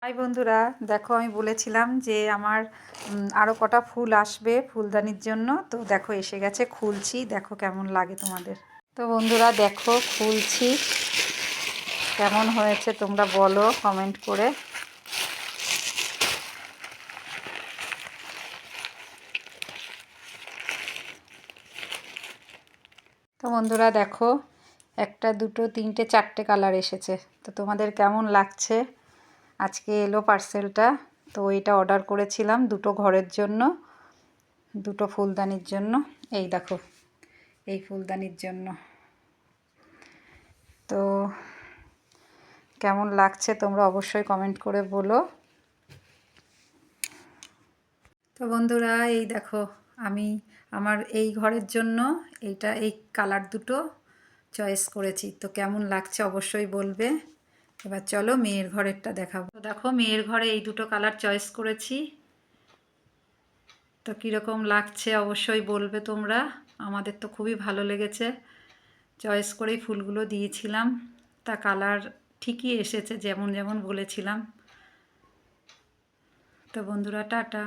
High বন্ধুরা, দেখো আমি বলেছিলাম যে আমার আরও কটা ফুল আসবে ফুলদানির জন্য। তো দেখো এসে গেছে, খুলছি, দেখো কেমন লাগে তোমাদের। তো বন্ধুরা দেখো খুলছি, কেমন হয়েছে তোমরা বলো কমেন্ট করে। তো বন্ধুরা দেখো, একটা দুটো তিনটে চারটে কালার এসেছে। তো তোমাদের কেমন লাগছে? আজকে এলো পার্সেলটা। তো এটা অর্ডার করেছিলাম দুটো ঘরের জন্য, দুটো ফুলদানির জন্য। এই দেখো, এই ফুলদানির জন্য। তো কেমন লাগছে তোমরা অবশ্যই কমেন্ট করে বলো। তো বন্ধুরা এই দেখো, আমি আমার এই ঘরের জন্য এই কালার দুটো চয়েস করেছি। তো কেমন লাগছে অবশ্যই বলবে। এবার চলো মেয়ের ঘরেরটা দেখাবো। তো দেখো মেয়ের ঘরে এই দুটো কালার চয়েস করেছি। তো কীরকম লাগছে অবশ্যই বলবে তোমরা। আমাদের তো খুবই ভালো লেগেছে, চয়েস করেই ফুলগুলো দিয়েছিলাম। তা কালার ঠিকই এসেছে যেমন যেমন বলেছিলাম। তো বন্ধুরা টাটা।